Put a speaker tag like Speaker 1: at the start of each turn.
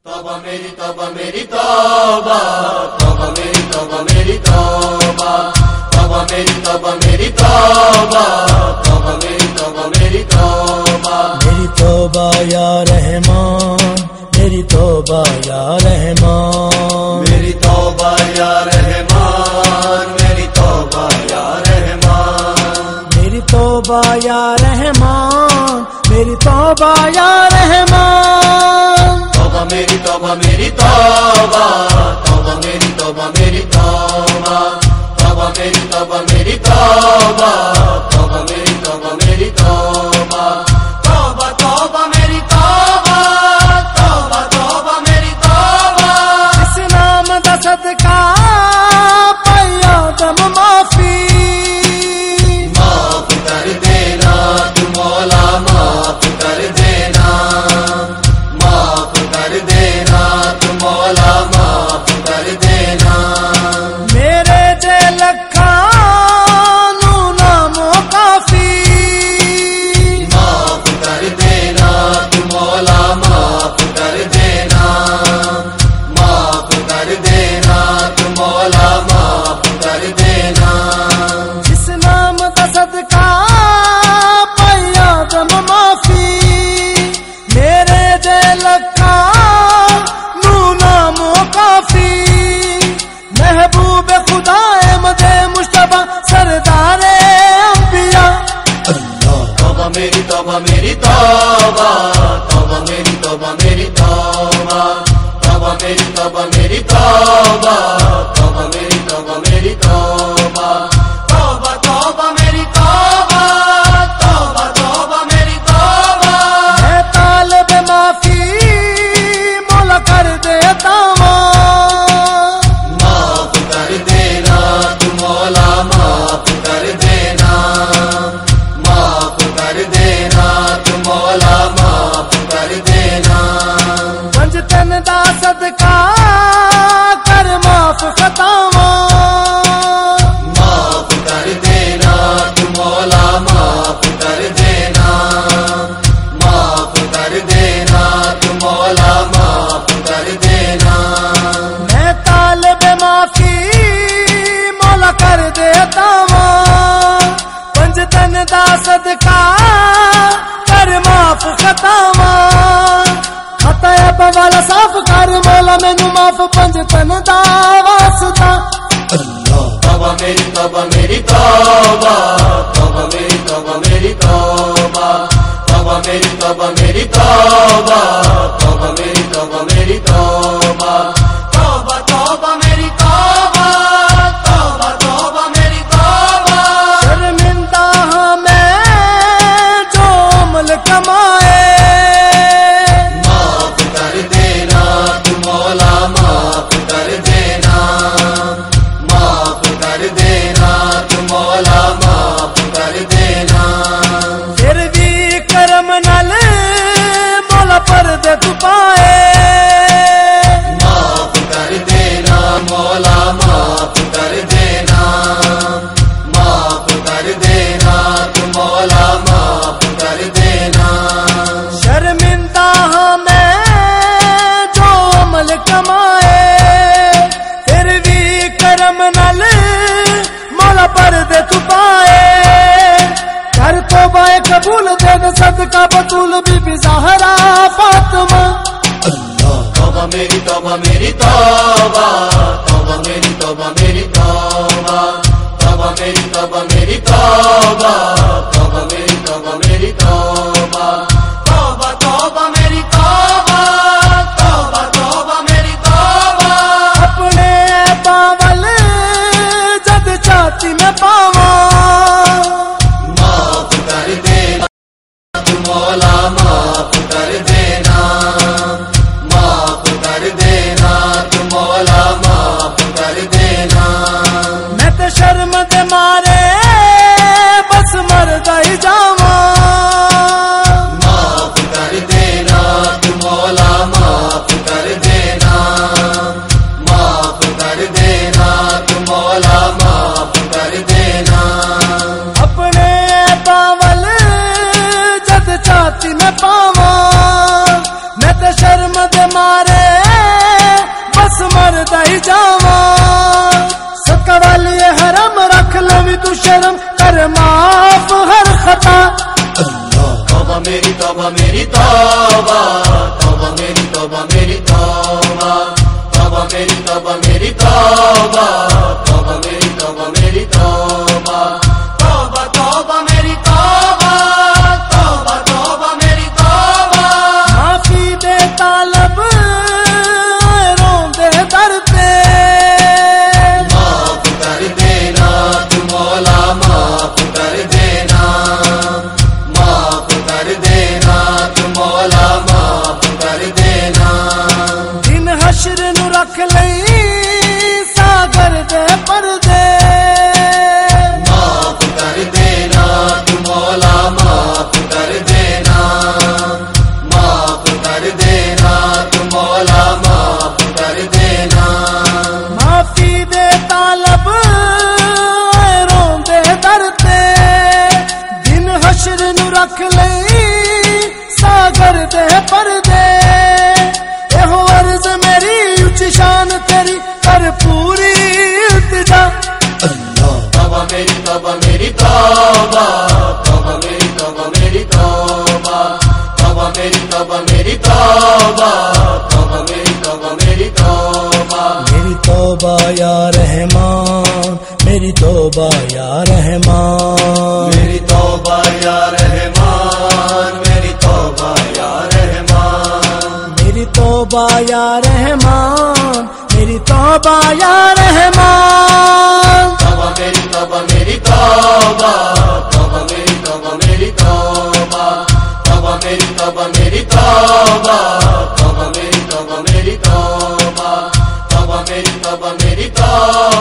Speaker 1: توبہ میری توبہ میری توبہ، توبہ میری توبہ میری توبہ، توبہ میری توبہ میری توبہ، توبہ میری توبہ میری توبہ،
Speaker 2: میری توبہ یا رحمان، میری توبہ یا رحمان،
Speaker 1: میری توبہ یا رحمان، میری توبہ یا رحمان،
Speaker 2: میری توبہ یا رحمان، میری توبہ یا رحمان،
Speaker 1: توبہ میری توبہ میری توبہ، توبہ میری توبہ میری توبہ، توبہ میری توبہ میری توبہ، توبہ میری توبہ میری توبہ، توبہ توبہ میری توبہ، توبہ توبہ میری توبہ،
Speaker 2: اس نام دا صدقہ پایا دم معافی،
Speaker 1: معاف کر دینا تو مولا، معاف کر دینا، معاف کر دینا تو مولا، معاف کر دینا،
Speaker 2: میرے جے لکھاں نو نامو کافی،
Speaker 1: معاف کر دینا تو مولا، معاف کر دینا، معاف کر دینا تو مولا، معاف کر دینا،
Speaker 2: جس نام دا صدقہ پایا دم معافی، میرے جے لکھاں نو نامو کافی، محبوب خدا احمد مصطفیٰ سردار انبیاء،
Speaker 1: توبہ میری توبہ میری توبہ، توبہ میری توبہ میری توبہ، توبہ میری توبہ میری توبہ، توبہ میری توبہ میری توبہ، توبہ توبہ میری توبہ، توبہ توبہ میری توبہ،
Speaker 2: میں طالب معافی مولا کر دیتا ہوں،
Speaker 1: معاف کر دینا تو مولا، معاف کر دینا، معاف کر دینا تو مولا، معاف کر دینا،
Speaker 2: پنجتن دا صدقہ کر معاف خطاواں،
Speaker 1: معاف کر دینا تو مولا، معاف کر دینا، معاف کر دینا تو مولا، معاف کر دینا،
Speaker 2: میں طالب معافی مولا کر دیتا ہوں، پنجتن دا صدقہ کر معاف خطاواں، خطا ابا والا صاف کر مولا مینوں معاف پنجتن دا واسطہ،
Speaker 1: توبہ میری توبہ میری توبہ، توبہ میری توبہ میری توبہ، توبہ میری توبہ میری توبہ، توبہ میری توبہ میری توبہ، توبہ توبہ میری توبہ، توبہ توبہ میری توبہ،
Speaker 2: شرمندہ ہاں میں جو عمل کمائے،
Speaker 1: معاف کر دینا تو مولا، معاف کر دینا، معاف کر دینا تو مولا، معاف کر دینا،
Speaker 2: پھر بھی کرم نال مولا پردے تو پائے،
Speaker 1: معاف کر دینا مولا، معاف کر دینا، معاف کر دینا تو مولا، معاف کر دینا،
Speaker 2: شرمندہ ہاں میں جو عمل کمائے، پھر بھی کرم نال مولا پردے تو پائے، کر توبہ قبول دے دے صدقہ بطول بی بی زہرا فاطمہ،
Speaker 1: توبہ میری توبہ میری توبہ، توبہ میری توبہ میری توبہ، توبہ میری توبہ میری توبہ، توبہ میری توبہ میری توبہ، توبہ توبہ میری توبہ، توبہ توبہ میری توبہ،
Speaker 2: اپنے باول جد چاہتی میں پاواں،
Speaker 1: معاف کر دینا تو مولا، معاف کر دینا، معاف کر دینا تو مولا، معاف کر دینا،
Speaker 2: میں تے شرم دے مارے بس مر
Speaker 1: میری توبہ توبہ میری توبہ میری توبہ توبہ میری توبہ میری توبہ توبہ میری توبہ میری توبہ توبہ توبہ میری توبہ توبہ توبہ میری توبہ
Speaker 2: معافی دے طالب روندے در پہ
Speaker 1: معاف کر دینا تو مولا معاف کر دینا معاف کر دینا تو مولا معاف کر دینا
Speaker 2: دن حشر نو رکھ لئی ساگر دے پردے
Speaker 1: معاف کر دینا تو مولا معاف کر دینا معاف کر دینا تو مولا معاف کر دینا
Speaker 2: معافی دے طالب روندے در تے دن حشر نو رکھ لئی ساگر دے پردے ایہو عرض میری اونچی شان تیری کر پوری التجا
Speaker 1: توبہ میری توبہ میری توبہ توبہ میری توبہ میری توبہ توبہ میری توبہ میری توبہ توبہ میری توبہ میری توبہ
Speaker 2: میری توبہ یا رحمان میری توبہ یا رحمان
Speaker 1: میری توبہ یا رحمان میری توبہ یا رحمان
Speaker 2: میری توبہ یا رحمان میری توبہ یا رحمان
Speaker 1: توبہ میری توبہ میری توبہ توبہ میری توبہ میری توبہ توبہ میری توبہ میری توبہ توبہ میری توبہ میری توبہ توبہ میری توبہ میری توبہ